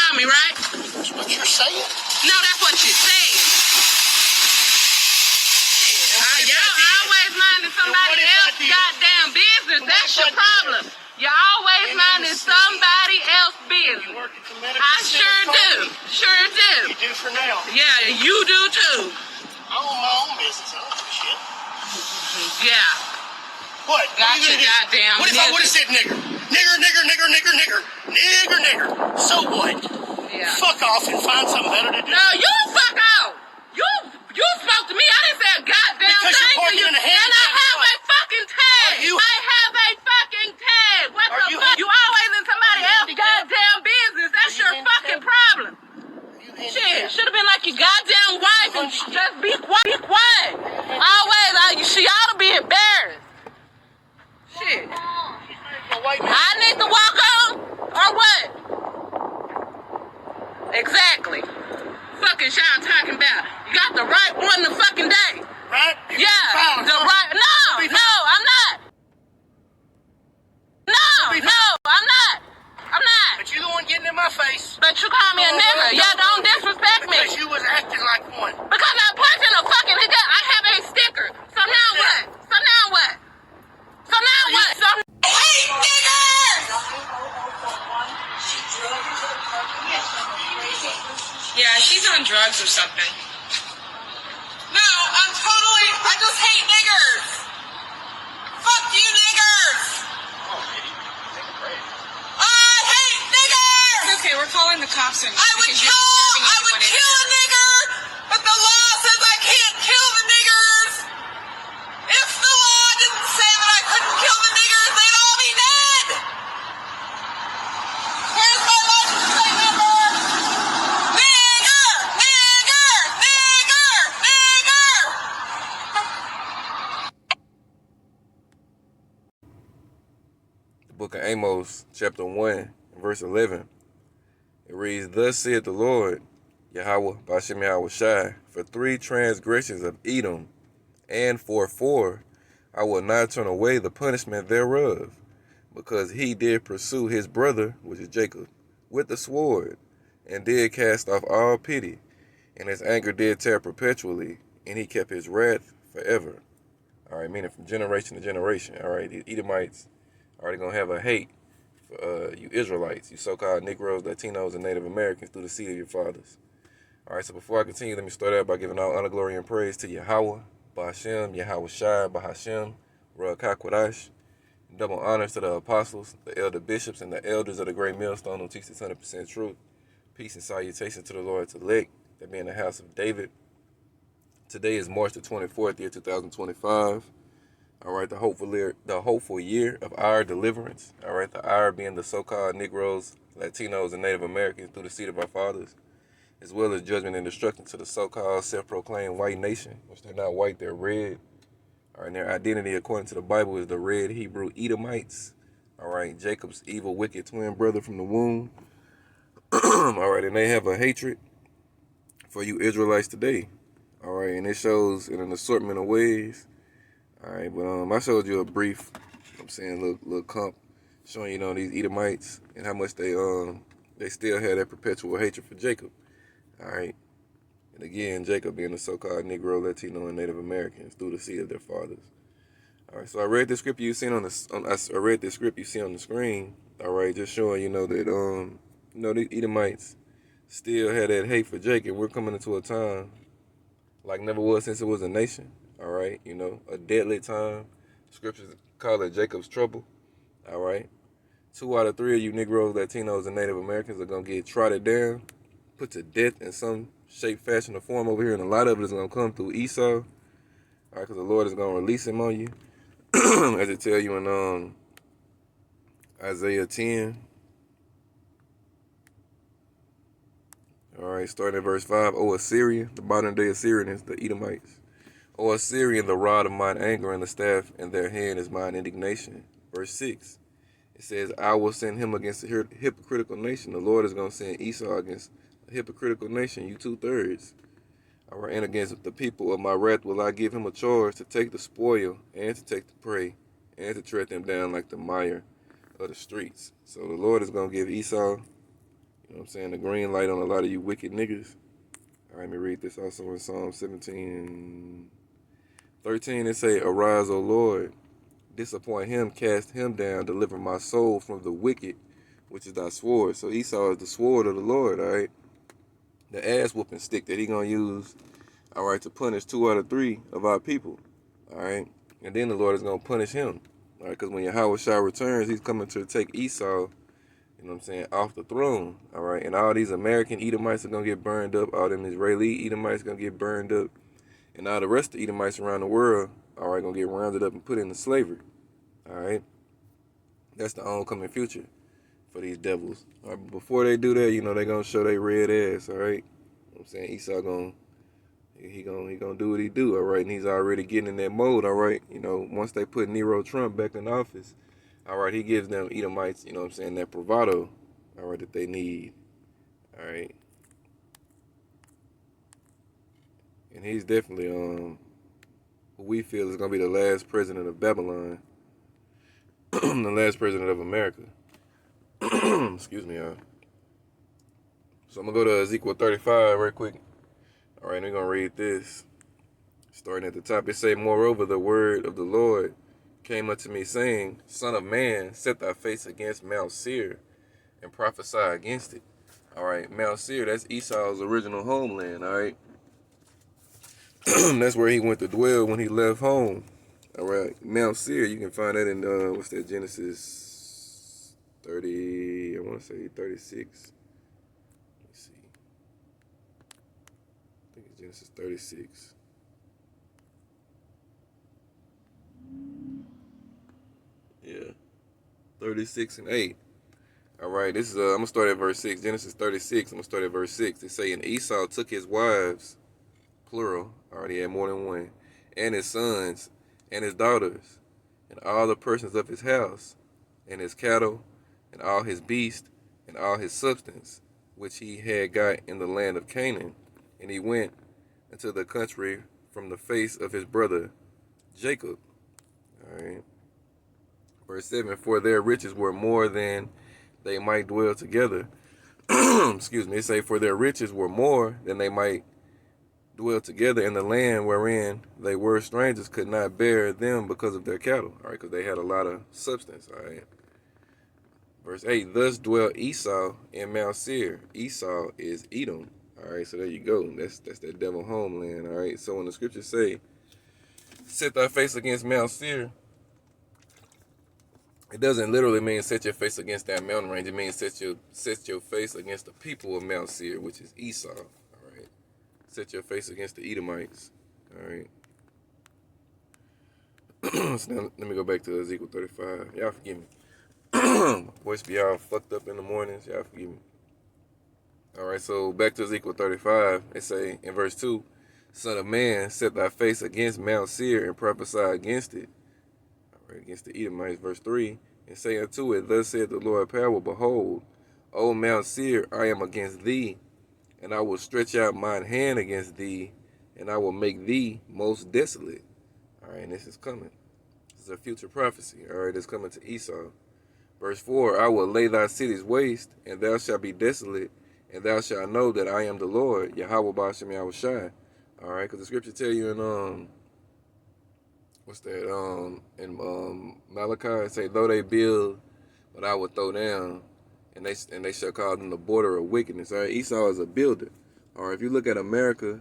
call me, right? That's what you're saying? No, that's what you said. Y'all always minding somebody else's goddamn business. That's your problem. You always minding somebody else's business. I sure do. Sure do. You do for now. Yeah, you do too. I own my own business. I don't give a shit. Yeah. What? Gotcha, goddamn. What if I would have said nigger? Nigger. So what? Yeah. Fuck off and find something better to do. No, you fuck off. You spoke to me. I didn't say a goddamn because thing you're to you. in a And I have a fucking tag. I have a fucking tag. What the fuck? You always in somebody else's goddamn business. That's your fucking problem. Shit, should have been like your goddamn wife and just be quiet. Always, she ought to be embarrassed. Shit. I need to walk on or what? Exactly. Fucking y'all talking about. You got the right one the fucking day. Right? Yeah, the right. No, I'm not. No, I'm not. But you the one getting in my face. But you call me a nigga. Yeah, don't disrespect me. Because you was acting like one. Because I'm punching a fucking nigga. I have a sticker. So now what? So now what? Hey, niggas! Yeah, she's on drugs or something. No, I just hate niggers. Fuck you, niggers. I hate niggers. It's okay, we're calling the cops and I would kill a nigger, but the law says I can't kill the niggers. If the law didn't say that I couldn't kill the niggers, they'd all be dead. Here's my license plate number. Book of Amos, chapter 1, verse 11. It reads, Thus saith the Lord, Yahweh, Bashem Yahweh Shai, for 3 transgressions of Edom, and for 4, I will not turn away the punishment thereof, because he did pursue his brother, which is Jacob, with the sword, and did cast off all pity, and his anger did tear perpetually, and he kept his wrath forever. All right, meaning from generation to generation. All right, the Edomites are going to have a hate for you Israelites, you so-called Negroes, Latinos, and Native Americans through the seed of your fathers. All right, so before I continue, let me start out by giving all honor, glory, and praise to Yahweh, Ba'ashem, Yahweh Shai, Bahashem, Ruach HaKodesh. Double honors to the apostles, the elder bishops, and the elders of the great millstone who teach this 100% truth. Peace and salutation to the Lord's elect, that be in the house of David. Today is March the 24th, year 2025. All right, the hopeful year of our deliverance. All right, the our being the so-called Negroes, Latinos, and Native Americans through the seed of our fathers, as well as judgment and destruction to the so-called self-proclaimed white nation, which they're not white, they're red. All right, and their identity according to the Bible is the red Hebrew Edomites. All right, Jacob's evil, wicked twin brother from the womb. All right, and they have a hatred for you Israelites today. All right, and it shows in an assortment of ways. All right, but I showed you a brief, little comp showing, these Edomites and how much they still had that perpetual hatred for Jacob. All right, and again, Jacob being the so-called Negro, Latino, and Native Americans through the seed of their fathers. All right, so I read the script you seen on the screen. All right, just showing that these Edomites still had that hate for Jacob. We're coming into a time like never was since it was a nation. All right, a deadly time. Scriptures call it Jacob's trouble. All right, 2 out of 3 of you Negroes, Latinos, and Native Americans are gonna get trotted down, put to death in some shape, fashion, or form over here, and a lot of it is gonna come through Esau. All right, because the Lord is gonna release him on you, as it tell you in Isaiah 10. All right, starting at verse 5. O Assyria, the modern day Assyrian is the Edomites. O Assyrian, the rod of mine anger and the staff in their hand is mine indignation. Verse 6, it says, I will send him against a hypocritical nation. The Lord is going to send Esau against a hypocritical nation, you 2/3. All right, and against the people of my wrath will I give him a charge to take the spoil and to take the prey and to tread them down like the mire of the streets. So the Lord is going to give Esau, You know what I'm saying? The green light on a lot of you wicked niggas. All right, let me read this also in Psalm 17:13. It say, "Arise, O Lord, disappoint him, cast him down, deliver my soul from the wicked, which is thy sword." So Esau is the sword of the Lord, all right? The ass whooping stick that he gonna use, all right, to punish 2 out of 3 of our people, all right? And then the Lord is gonna punish him, all right? Because when Yahweh Shah returns, he's coming to take Esau, you know what I'm saying, off the throne, all right? And all these American Edomites are going to get burned up. All them Israeli Edomites are going to get burned up. And all the rest of the Edomites around the world, all right, going to get rounded up and put into slavery, all right? That's the oncoming future for these devils. All right, but before they do that, you know, they're going to show their red ass, all right? You know what I'm saying? Esau going to he gonna do what he do, all right? And he's already getting in that mode, all right? You know, once they put Nero Trump back in office, all right, he gives them Edomites, you know what I'm saying, that bravado, all right, that they need, all right. And he's definitely who we feel is gonna be the last president of Babylon, the last president of America. Excuse me, y'all. So I'm gonna go to Ezekiel 35 right quick. All right, we're gonna read this. Starting at the top, it say, "Moreover, the word of the Lord came unto me, saying, Son of man, set thy face against Mount Seir, and prophesy against it." All right, Mount Seir, that's Esau's original homeland, all right? That's where he went to dwell when he left home. All right, Mount Seir, you can find that in, what's that, Genesis 30, I want to say 36. Let's see. I think it's Genesis 36. Yeah, 36 and 8. All right, this is I'm gonna start at verse 6. Genesis 36. I'm gonna start at verse 6. It say, "And Esau took his wives, plural, already had more than one, and his sons, and his daughters, and all the persons of his house, and his cattle, and all his beasts, and all his substance, which he had got in the land of Canaan, and he went into the country from the face of his brother Jacob." All right. Verse 7, "For their riches were more than they might dwell together." Excuse me. It say, "For their riches were more than they might dwell together in the land wherein they were strangers, could not bear them because of their cattle." All right, because they had a lot of substance. All right. Verse 8, "Thus dwelt Esau in Mount Seir." Esau is Edom. All right, so there you go. That's that devil homeland. All right. So when the scriptures say, "Set thy face against Mount Seir," it doesn't literally mean set your face against that mountain range. It means set your face against the people of Mount Seir, which is Esau. All right. Set your face against the Edomites. All right. So now, let me go back to Ezekiel 35. Y'all forgive me. Voice be all fucked up in the mornings. Y'all forgive me. All right. So back to Ezekiel 35. It say in verse 2, "Son of man, set thy face against Mount Seir and prophesy against it." Against the Edomites. Verse 3, "And say unto it, Thus saith the Lord power, Behold, O Mount Seir, I am against thee, and I will stretch out mine hand against thee, and I will make thee most desolate." All right, and this is coming. This is a future prophecy. All right, it's coming to Esau. Verse 4, "I will lay thy cities waste, and thou shalt be desolate, and thou shalt know that I am the Lord, Yahweh Ba'ashem Yahushai." All right, because the scripture tell you in what's that? In Malachi, it say, "Though they build, but I will throw down, and they shall call them the border of wickedness." All right, Esau is a builder. All right, if you look at America,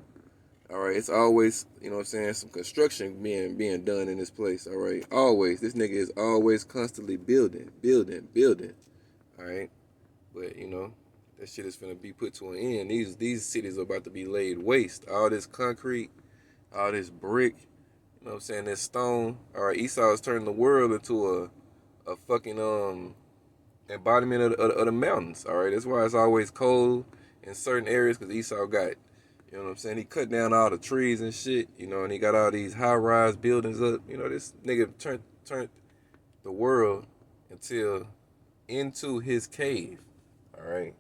all right, it's always, you know what I'm saying, some construction being done in this place. All right, always. This nigga is always constantly building. All right, but you know that shit is finna be put to an end. These cities are about to be laid waste. All this concrete, all this brick. You know what I'm saying? This stone. All right, Esau is turning the world into a fucking embodiment of the mountains. All right, that's why it's always cold in certain areas, because Esau got, you know what I'm saying, he cut down all the trees and shit, you know, and he got all these high-rise buildings up. You know, this nigga turned the world into his cave. All right,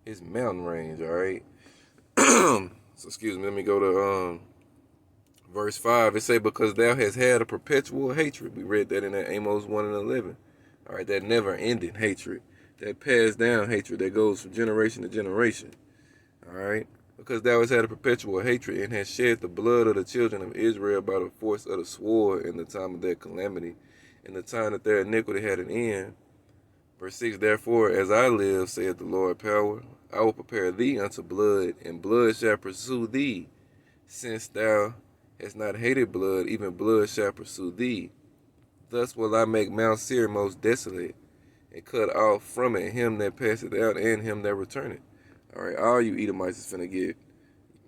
his mountain range. All right. So excuse me. Let me go to verse 5, it say, "Because thou hast had a perpetual hatred." We read that in that Amos 1 and 11. All right, that never ending hatred. that passed down hatred that goes from generation to generation. All right? Because thou hast had a perpetual hatred and hast shed the blood of the children of Israel by the force of the sword in the time of their calamity, in the time that their iniquity had an end. Verse 6, therefore, as I live, saith the Lord power, I will prepare thee unto blood, and blood shall pursue thee. Since thou hast not hated blood, even blood shall pursue thee. Thus will I make Mount Seir most desolate, and cut off from it him that passeth out and him that returneth. All right, all you Edomites is finna get,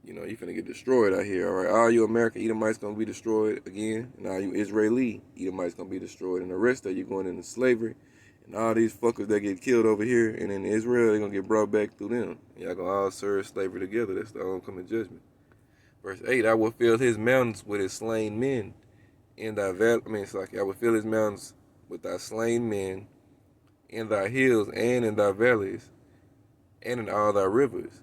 you finna get destroyed out here. All right, all you American Edomites gonna be destroyed again, and all you Israeli Edomites gonna be destroyed, and the rest of you going into slavery, and all these fuckers that get killed over here and in Israel, they're gonna get brought back through them. Y'all gonna all serve slavery together. That's the oncoming judgment. Verse 8, I will fill his mountains with his slain men, in thy valley. I will fill his mountains with thy slain men, in thy hills and in thy valleys, and in all thy rivers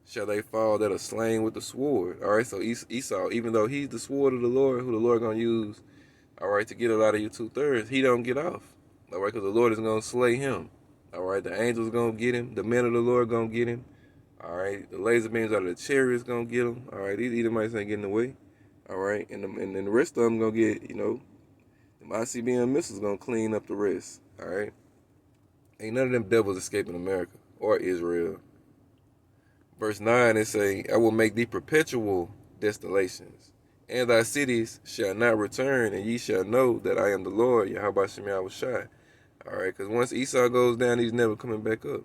shall they fall that are slain with the sword. All right, so Esau, even though he's the sword of the Lord, who the Lord going to use, all right, to get a lot of you 2/3, he don't get off. All right, because the Lord is going to slay him. All right, the angels going to get him. The men of the Lord going to get him. All right, the laser beams out of the chariots going to get him. All right, these Edomites ain't getting away. All right, and then the rest of them going to get, the ICBM missiles going to clean up the rest. All right, ain't none of them devils escaping America or Israel. Verse 9, it say, I will make thee perpetual desolations, and thy cities shall not return, and ye shall know that I am the Lord, Yahweh Shem Yahushai. All right, because once Esau goes down, he's never coming back up.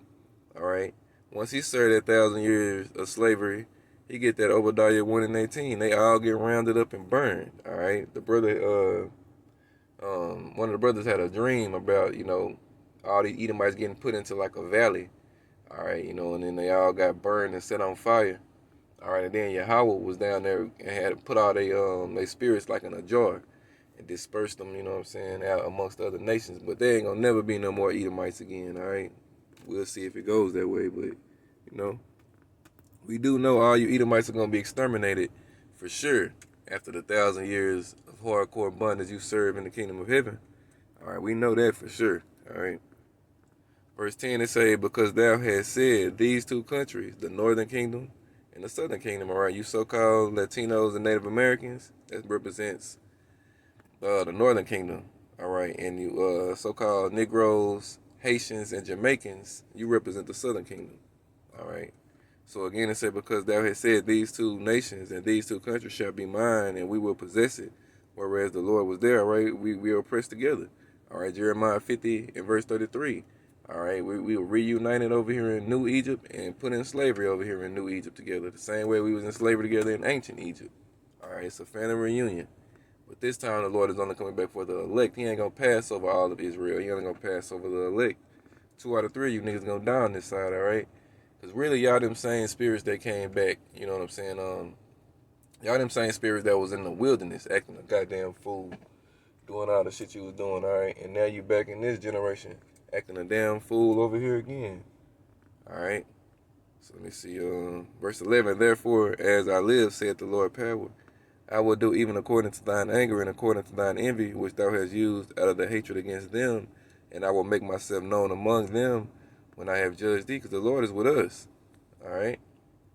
All right, once he served that 1,000 years of slavery, he get that Obadiah 1:18. They all get rounded up and burned. All right, the brother, one of the brothers had a dream about, all these Edomites getting put into like a valley. All right, and then they all got burned and set on fire. All right, and then Yahweh was down there and had put all their spirits like in a jar and dispersed them, out amongst other nations. But there ain't gonna never be no more Edomites again. All right, we'll see if it goes that way. But we do know all you Edomites are gonna be exterminated for sure after the 1,000 years of hardcore bondage you serve in the kingdom of heaven. All right, we know that for sure. All right. Verse 10, it say, because thou hast said, these two countries, the northern kingdom and the southern kingdom, all right, you so-called Latinos and Native Americans, that represents the northern kingdom, all right, and you so-called Negroes, Haitians, and Jamaicans, you represent the southern kingdom, all right. So again, it said, because thou hast said, these two nations and these two countries shall be mine, and we will possess it, whereas the Lord was there, all right, we are pressed together, all right, Jeremiah 50 and verse 33. All right, we were reunited over here in New Egypt and put in slavery over here in New Egypt together, the same way we was in slavery together in ancient Egypt. All right, it's a family reunion. But this time the Lord is only coming back for the elect. He ain't going to pass over all of Israel. He only going to pass over the elect. 2 out of 3 of you niggas going to die on this side, all right? Because really, y'all them same spirits that came back, you know what I'm saying? Y'all them same spirits that was in the wilderness acting a goddamn fool, doing all the shit you was doing, all right? And now you back in this generation, acting a damn fool over here again. All right. So let me see. Verse 11. Therefore, as I live, saith the Lord power, I will do even according to thine anger and according to thine envy, which thou hast used out of the hatred against them, and I will make myself known among them when I have judged thee, because the Lord is with us. All right.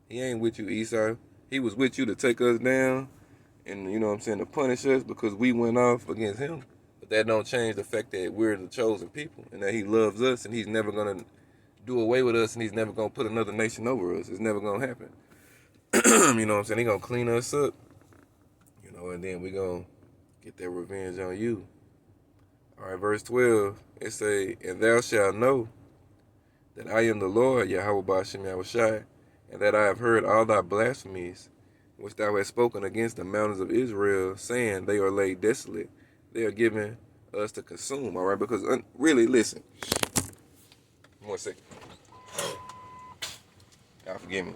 He ain't with you, Esau. He was with you to take us down and, to punish us because we went off against him. But that don't change the fact that we're the chosen people and that he loves us and he's never going to do away with us and he's never going to put another nation over us. It's never going to happen. He going to clean us up, and then we going to get that revenge on you. All right, verse 12, it say, and thou shalt know that I am the Lord, Yahweh Ba'ashem Yahushai, and that I have heard all thy blasphemies, which thou hast spoken against the mountains of Israel, saying, they are laid desolate. They are given us to consume, all right? Because really, listen. 1 second. Y'all forgive me.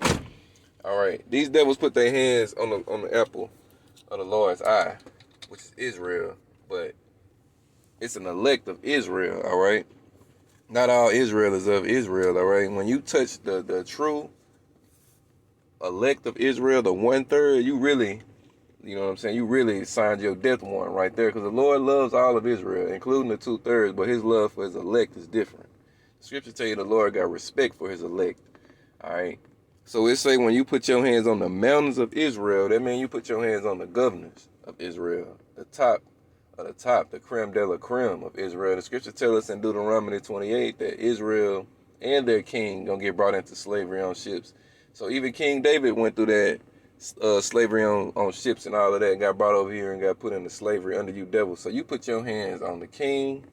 All right, these devils put their hands on the apple of the Lord's eye, which is Israel, but it's an elect of Israel, all right? Not all Israel is of Israel, all right? When you touch the true elect of Israel, the 1/3, you really... you really signed your death warrant right there, because the Lord loves all of Israel, including the 2/3, but his love for his elect is different. Scripture tell you the Lord got respect for his elect. All right. So it say when you put your hands on the mountains of Israel, that means you put your hands on the governors of Israel, the top of the top, the creme de la creme of Israel. The scripture tell us in Deuteronomy 28 that Israel and their king gonna get brought into slavery on ships. So even King David went through that slavery on ships and all of that, and got brought over here and got put into slavery under you devils. So you put your hands on the king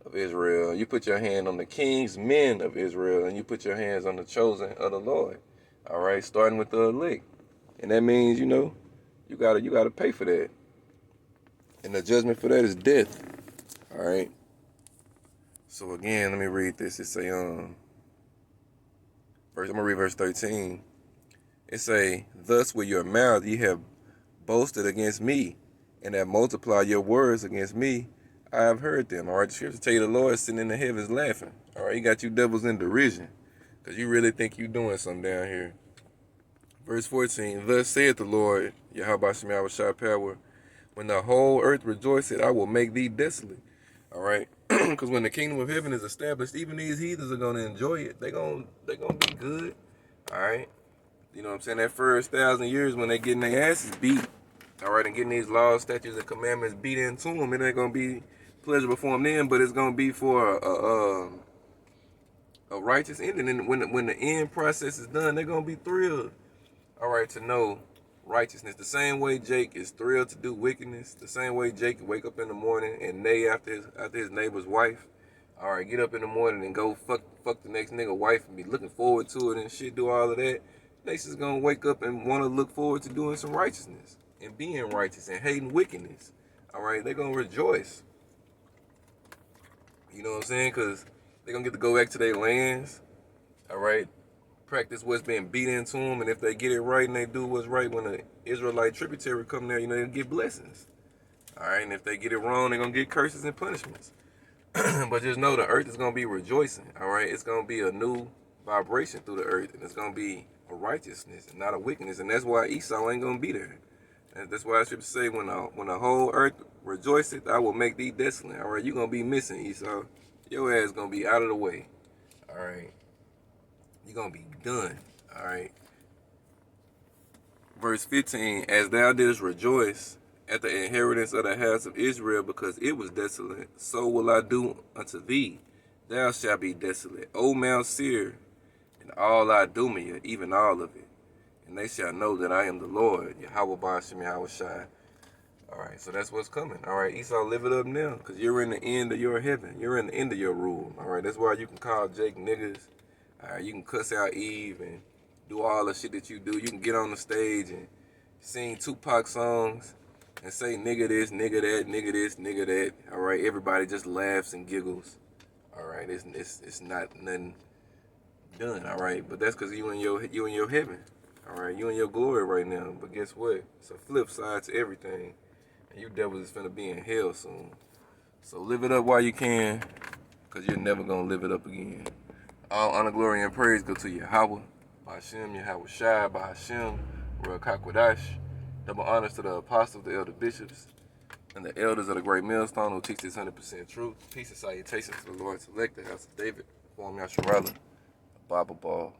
of Israel, you put your hand on the king's men of Israel, and you put your hands on the chosen of the Lord. All right, starting with the elect. And that means, you know, you gotta pay for that. And the judgment for that is death. All right. So again, let me read this. It say, I'm gonna read verse 13. It say, thus with your mouth ye have boasted against me, and have multiplied your words against me. I have heard them. All right, the scripture tell you the Lord sitting in the heavens laughing. All right, he got you devils in derision, because you really think you doing something down here. Verse 14, thus saith the Lord, Yahweh Shemiyah Shai power, when the whole earth rejoiceth, I will make thee desolate. All right, because when the kingdom of heaven is established, even these heathens are going to enjoy it. They're gonna be good. All right, you know what I'm saying? That first 1,000 years when they getting their asses beat, all right, and getting these laws, statutes, and commandments beat into them, it ain't going to be pleasurable for them then, but it's going to be for a righteous ending. And when the end process is done, they're going to be thrilled, all right, to know righteousness. The same way Jake is thrilled to do wickedness, the same way Jake can wake up in the morning and neigh after his neighbor's wife. All right, get up in the morning and go fuck the next nigga wife and be looking forward to it and shit, do all of that. Nation's gonna wake up and want to look forward to doing some righteousness and being righteous and hating wickedness. All right, they're gonna rejoice. You know what I'm saying? Because they're gonna get to go back to their lands. All right, practice what's being beat into them, and if they get it right and they do what's right, when the Israelite tributary come there, you know, they'll get blessings. All right, and if they get it wrong, they're gonna get curses and punishments. But just know the earth is gonna be rejoicing. All right, it's gonna be a new vibration through the earth, and it's gonna be a righteousness and not a wickedness, and that's why Esau ain't gonna be there. And that's why I should say, when the whole earth rejoiceth, I will make thee desolate. All right, you're gonna be missing, Esau. Your ass gonna be out of the way. All right, you're gonna be done. All right. Verse 15, as thou didst rejoice at the inheritance of the house of Israel, because it was desolate, so will I do unto thee. Thou shalt be desolate, O Mount Seir, and all Idumea, even all of it. And they shall know that I am the Lord, Yahweh Ba'ashem Yahweh Shai. All right, so that's what's coming. All right, Esau, live it up now, because you're in the end of your heaven. You're in the end of your rule. All right, that's why you can call Jake niggas. All right, you can cuss out Eve and do all the shit that you do. You can get on the stage and sing Tupac songs and say nigga this, nigga that, nigga this, nigga that. All right, everybody just laughs and giggles. All right, it's not nothing done. All right, but that's because you in your heaven. All right, you in your glory right now. But guess what? It's a flip side to everything, and you devils is finna be in hell soon. So live it up while you can, because you're never gonna live it up again. All honor, glory, and praise go to Yahweh, Ba'ashem, Yahweh Shai, Ba'ashem, Ruach HaKodesh. Double honors to the apostles, the elder bishops, and the elders of the great millstone who teach this 100% truth. Peace and salutations to the Lord's elect, the house of David, form Yasharala, Bible Ball.